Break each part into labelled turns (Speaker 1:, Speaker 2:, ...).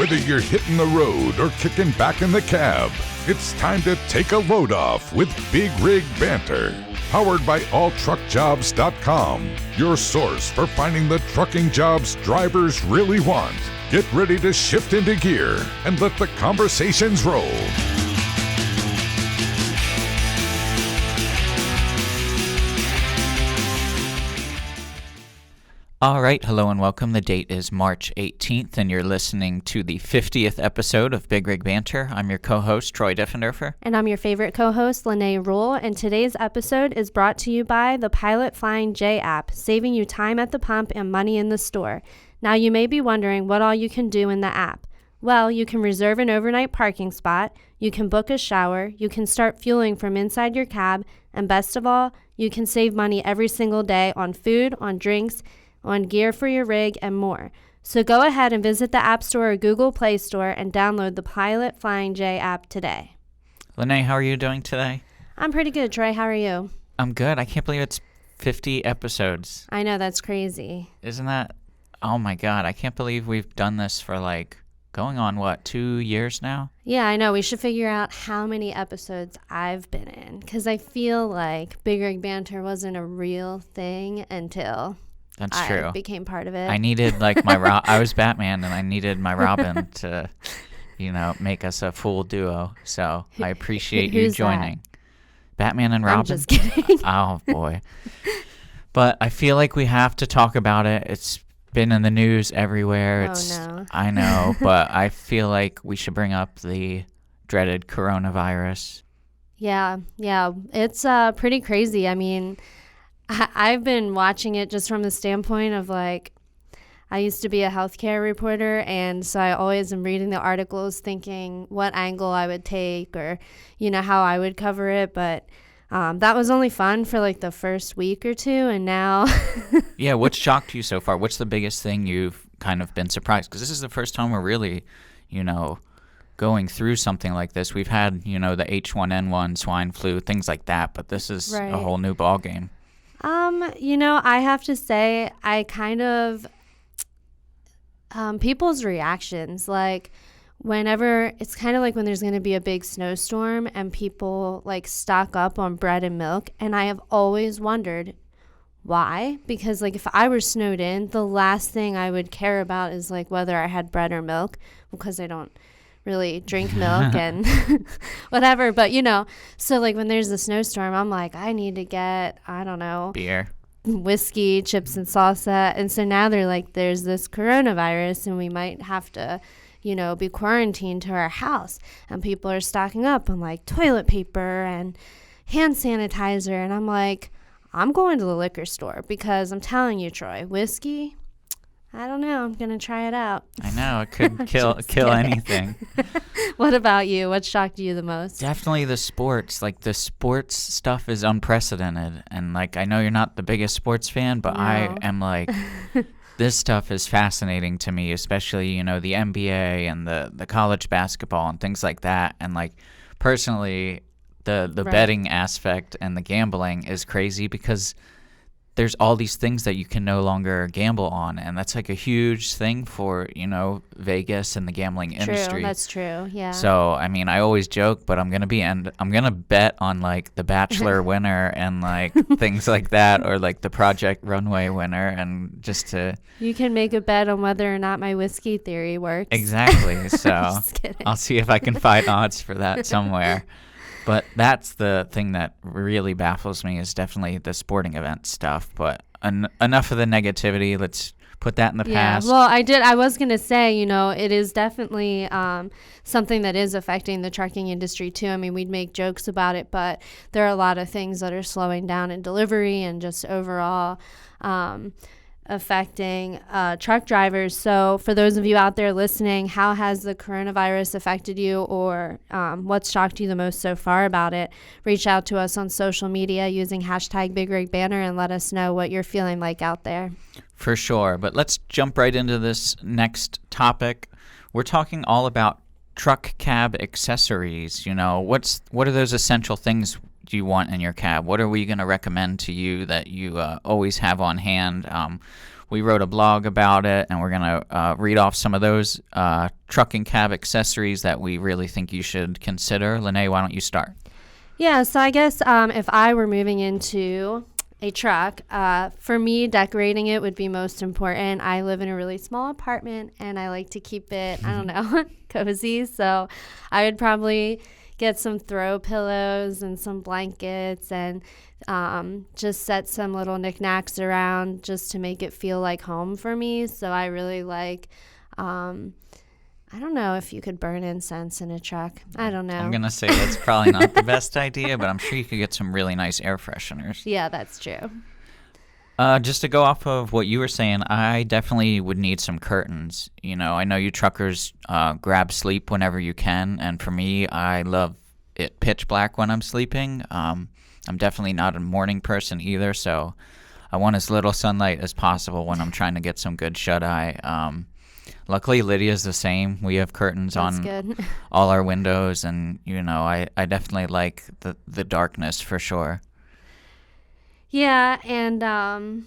Speaker 1: Whether you're hitting the road or kicking back in the cab, it's time to take a load off with Big Rig Banter. Powered by AllTruckJobs.com, your source for finding the trucking jobs drivers really want. Get ready to shift into gear and let the conversations roll.
Speaker 2: All right, hello and welcome. The date is March 18th, and you're listening to the 50th episode of Big Rig Banter. I'm your co-host, Troy Diffenderfer.
Speaker 3: And I'm your favorite co-host, Lene Rule, and today's episode is brought to you by the Pilot Flying J app, saving you time at the pump and money in the store. Now, you may be wondering what all you can do in the app. Well, you can reserve an overnight parking spot, you can book a shower, you can start fueling from inside your cab, and best of all, you can save money every single day on food, on drinks, on gear for your rig, and more. So go ahead and visit the App Store or Google Play Store and download the Pilot Flying J app today.
Speaker 2: Lene, how are you doing today?
Speaker 3: I'm pretty good, Troy. How are you?
Speaker 2: I'm good. I can't believe it's 50 episodes.
Speaker 3: I know, that's crazy.
Speaker 2: Isn't that? Oh my God, I can't believe we've done this for going on, 2 years now?
Speaker 3: Yeah, I know. We should figure out how many episodes I've been in, because I feel like Big Rig Banter wasn't a real thing until
Speaker 2: That's true.
Speaker 3: I became part of it.
Speaker 2: I needed I was Batman and I needed my Robin to, make us a full duo. So I appreciate you joining. That? Batman and Robin?
Speaker 3: I'm just kidding.
Speaker 2: Oh boy. But I feel like we have to talk about it. It's been in the news everywhere.
Speaker 3: No.
Speaker 2: I know, but I feel like we should bring up the dreaded coronavirus.
Speaker 3: Yeah. It's pretty crazy. I mean, I've been watching it just from the standpoint of I used to be a healthcare reporter, and so I always am reading the articles thinking what angle I would take or, how I would cover it. But that was only fun for the first week or two, and now.
Speaker 2: Yeah, what's shocked you so far? What's the biggest thing you've kind of been surprised? Because this is the first time we're really, going through something like this. We've had, the H1N1, swine flu, things like that, but this is a whole new ballgame.
Speaker 3: I have to say, I kind of, people's reactions, whenever, it's kind of like when there's going to be a big snowstorm and people stock up on bread and milk. And I have always wondered why, because if I were snowed in, the last thing I would care about is whether I had bread or milk, because I don't really drink milk and whatever, but so when there's a snowstorm, I'm I need to get, I don't know,
Speaker 2: beer,
Speaker 3: whiskey, chips and salsa. And so now they're there's this coronavirus and we might have to be quarantined to our house, and people are stocking up on toilet paper and hand sanitizer, and I'm going to the liquor store, because I'm telling you, Troy, whiskey, I don't know. I'm going to try it out. I
Speaker 2: know. It could kill anything.
Speaker 3: What about you? What shocked you the most?
Speaker 2: Definitely the sports. The sports stuff is unprecedented. And, I know you're not the biggest sports fan, but no. I am, this stuff is fascinating to me, especially, the NBA and the college basketball and things like that. And, personally, the
Speaker 3: Right.
Speaker 2: betting aspect and the gambling is crazy, because there's all these things that you can no longer gamble on, and that's a huge thing for Vegas and the gambling industry.
Speaker 3: That's true. Yeah.
Speaker 2: So I mean, I always joke, but I'm gonna bet on the Bachelor winner and things like that, or the Project Runway winner, and just to.
Speaker 3: You can make a bet on whether or not my whiskey theory works.
Speaker 2: Exactly. So
Speaker 3: Just kidding.
Speaker 2: I'll see if I can find odds for that somewhere. But that's the thing that really baffles me, is definitely the sporting event stuff. But enough of the negativity. Let's put that in the past.
Speaker 3: Well, I was going to say, it is definitely something that is affecting the trucking industry too. I mean, we'd make jokes about it, but there are a lot of things that are slowing down in delivery and just overall affecting truck drivers. So for those of you out there listening, how has the coronavirus affected you, or what's shocked you the most so far about it? Reach out to us on social media using hashtag BigRigBanner and let us know what you're feeling like out there.
Speaker 2: For sure. But let's jump right into this next topic. We're talking all about truck cab accessories. What are those essential things do you want in your cab? What are we going to recommend to you that you always have on hand? We wrote a blog about it, and we're going to read off some of those trucking cab accessories that we really think you should consider. Lene, why don't you start?
Speaker 3: Yeah, so I guess if I were moving into a truck, for me, decorating it would be most important. I live in a really small apartment, and I like to keep it, I don't know, cozy. So I would probably get some throw pillows and some blankets and just set some little knickknacks around just to make it feel like home for me. So I really like, I don't know if you could burn incense in a truck. I don't know.
Speaker 2: I'm going to say that's probably not the best idea, but I'm sure you could get some really nice air fresheners.
Speaker 3: Yeah, that's true.
Speaker 2: Just to go off of what you were saying, I definitely would need some curtains. You know, I know you truckers grab sleep whenever you can, and for me, I love it pitch black when I'm sleeping. I'm definitely not a morning person either, so I want as little sunlight as possible when I'm trying to get some good shut-eye. Luckily, Lydia's the same. We have curtains on all our windows, and, you know, I definitely like the darkness for sure.
Speaker 3: Yeah, and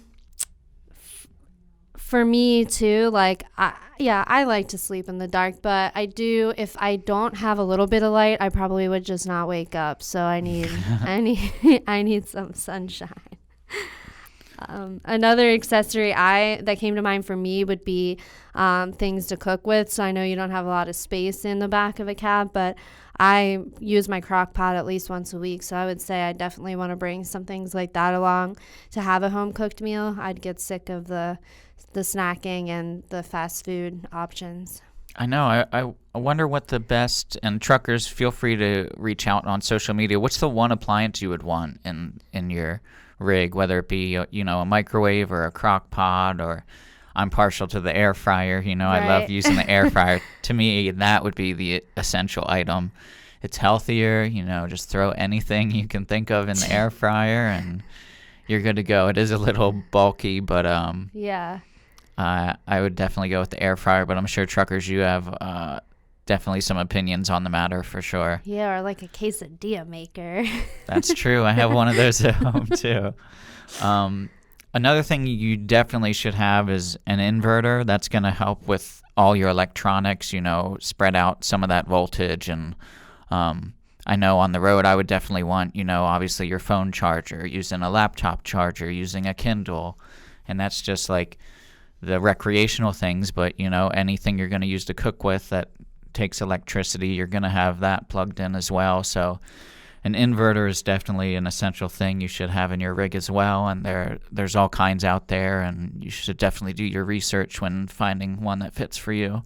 Speaker 3: for me too, like, I like to sleep in the dark, but if I don't have a little bit of light, I probably would just not wake up. So I need I need some sunshine. Another accessory that came to mind for me would be things to cook with. So I know you don't have a lot of space in the back of a cab, but I use my crock pot at least once a week. So I would say I definitely want to bring some things like that along to have a home cooked meal. I'd get sick of the snacking and the fast food options.
Speaker 2: I know. I wonder what the best, and truckers, feel free to reach out on social media. What's the one appliance you would want in your rig, whether it be a microwave or a crock pot, or I'm partial to the air fryer. Right. I love using the air fryer. To me, that would be the essential item. It's healthier. Just throw anything you can think of in the air fryer and you're good to go. It is a little bulky, but
Speaker 3: yeah,
Speaker 2: I would definitely go with the air fryer. But I'm sure truckers, you have definitely some opinions on the matter for sure.
Speaker 3: Yeah, or like a quesadilla maker.
Speaker 2: That's true. I have one of those at home too. Another thing you definitely should have is an inverter. That's going to help with all your electronics, spread out some of that voltage. And I know on the road I would definitely want, obviously your phone charger, using a laptop charger, using a Kindle. And that's just like the recreational things. But, anything you're going to use to cook with that takes electricity, you're going to have that plugged in as well. So an inverter is definitely an essential thing you should have in your rig as well, and there's all kinds out there, and you should definitely do your research when finding one that fits for you.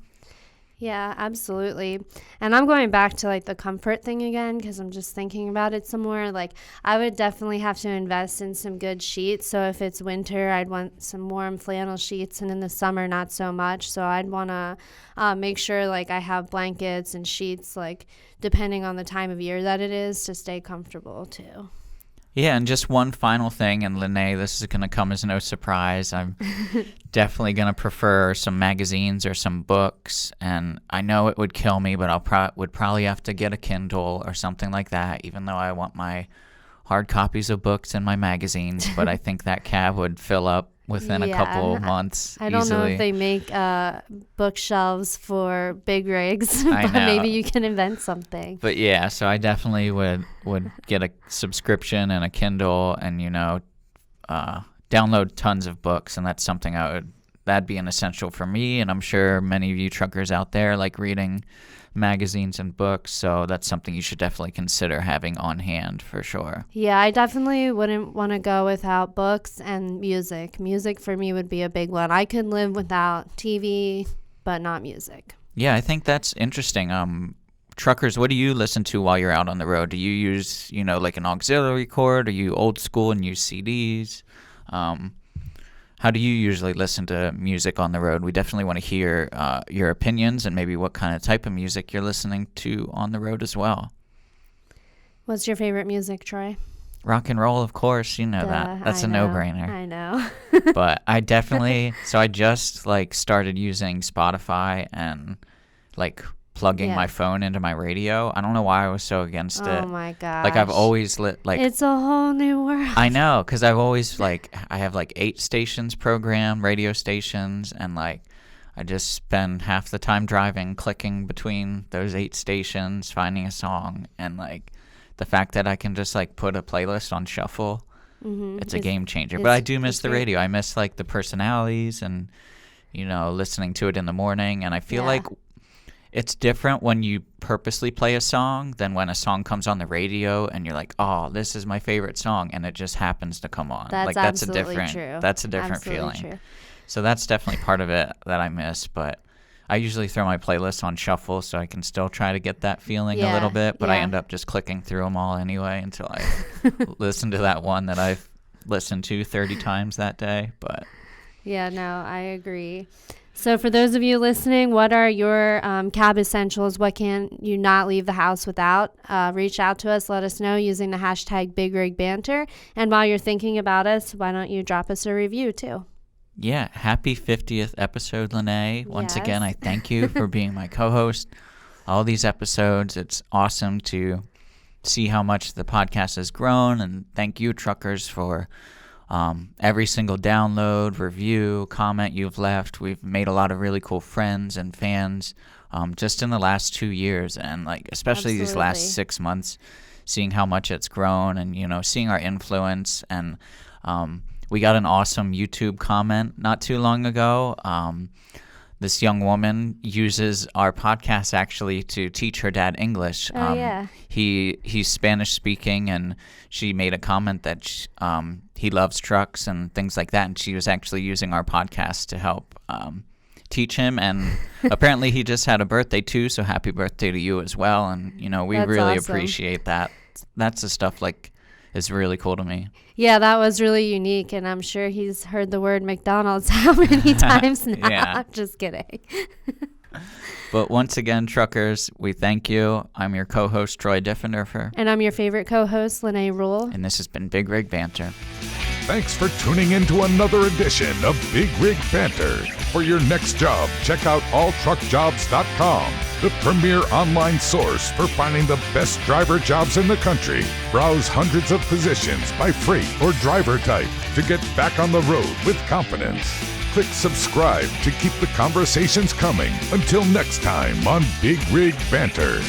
Speaker 3: Yeah, absolutely. And I'm going back to like the comfort thing again because I'm just thinking about it some more. Like I would definitely have to invest in some good sheets. So if it's winter, I'd want some warm flannel sheets, and in the summer, not so much. So I'd want to make sure like I have blankets and sheets, like depending on the time of year that it is, to stay comfortable too.
Speaker 2: Yeah, and just one final thing, and Lene, this is going to come as no surprise. I'm definitely going to prefer some magazines or some books, and I know it would kill me, but would probably have to get a Kindle or something like that, even though I want my hard copies of books and my magazines, but I think that cab would fill up within a couple of months.
Speaker 3: I don't
Speaker 2: easily.
Speaker 3: know if they make bookshelves for big rigs, but maybe you can invent something.
Speaker 2: But yeah, so I definitely would get a subscription and a Kindle and, download tons of books. And that's something that'd be an essential for me. And I'm sure many of you truckers out there like reading magazines and books, so that's something you should definitely consider having on hand for sure.
Speaker 3: Yeah, I definitely wouldn't want to go without books and music. Music for me would be a big one. I could live without TV, but not music.
Speaker 2: Yeah, I think that's interesting. Truckers, what do you listen to while you're out on the road? Do you use, like an auxiliary cord? Are you old school and use CDs? How do you usually listen to music on the road? We definitely want to hear your opinions and maybe what kind of type of music you're listening to on the road as well.
Speaker 3: What's your favorite music, Troy?
Speaker 2: Rock and roll, of course. That. That's a no-brainer.
Speaker 3: I know.
Speaker 2: But I definitely, I just started using Spotify and plugging my phone into my radio. I don't know why I was so against it.
Speaker 3: Oh my gosh.
Speaker 2: Like I've always
Speaker 3: it's a whole new world.
Speaker 2: I know, because I've always I have 8 stations programmed, radio stations, and I just spend half the time driving, clicking between those 8 stations, finding a song, and the fact that I can just put a playlist on shuffle, it's a game changer. But I do miss the radio. I miss the personalities and listening to it in the morning, and I feel like it's different when you purposely play a song than when a song comes on the radio and you're like, oh, this is my favorite song, and it just happens to come on.
Speaker 3: That's absolutely true.
Speaker 2: That's a different
Speaker 3: Absolutely
Speaker 2: feeling.
Speaker 3: True.
Speaker 2: So that's definitely part of it that I miss. But I usually throw my playlist on shuffle so I can still try to get that feeling a little bit. But I end up just clicking through them all anyway until I listen to that one that I've listened to 30 times that day. But
Speaker 3: yeah, no, I agree. So for those of you listening, what are your cab essentials? What can you not leave the house without? Reach out to us. Let us know using the hashtag BigRigBanter. And while you're thinking about us, why don't you drop us a review too?
Speaker 2: Yeah, happy 50th episode, Lene. Once
Speaker 3: Yes.
Speaker 2: again, I thank you for being my co-host. All these episodes, it's awesome to see how much the podcast has grown. And thank you, truckers, for every single download, review, comment you've left. We've made a lot of really cool friends and fans just in the last 2 years, and especially these last 6 months, seeing how much it's grown, and seeing our influence. And we got an awesome YouTube comment not too long ago. This young woman uses our podcast actually to teach her dad English.
Speaker 3: Oh, yeah.
Speaker 2: He's Spanish speaking, and she made a comment that he loves trucks and things like that, and she was actually using our podcast to help teach him. And apparently he just had a birthday too, so happy birthday to you as well. And we
Speaker 3: That's
Speaker 2: really
Speaker 3: awesome.
Speaker 2: appreciate that. That's the stuff is really cool to me.
Speaker 3: Yeah, that was really unique, and I'm sure he's heard the word McDonald's how many times now.
Speaker 2: Yeah.
Speaker 3: Just kidding.
Speaker 2: But once again, truckers, we thank you. I'm your co-host, Troy Diffenderfer,
Speaker 3: And I'm your favorite co-host, Lene Rule.
Speaker 2: and this has been Big Rig Banter.
Speaker 1: Thanks for tuning in to another edition of Big Rig Banter. For your next job, check out alltruckjobs.com, the premier online source for finding the best driver jobs in the country. Browse hundreds of positions by freight or driver type to get back on the road with confidence. Click subscribe to keep the conversations coming. Until next time on Big Rig Banter.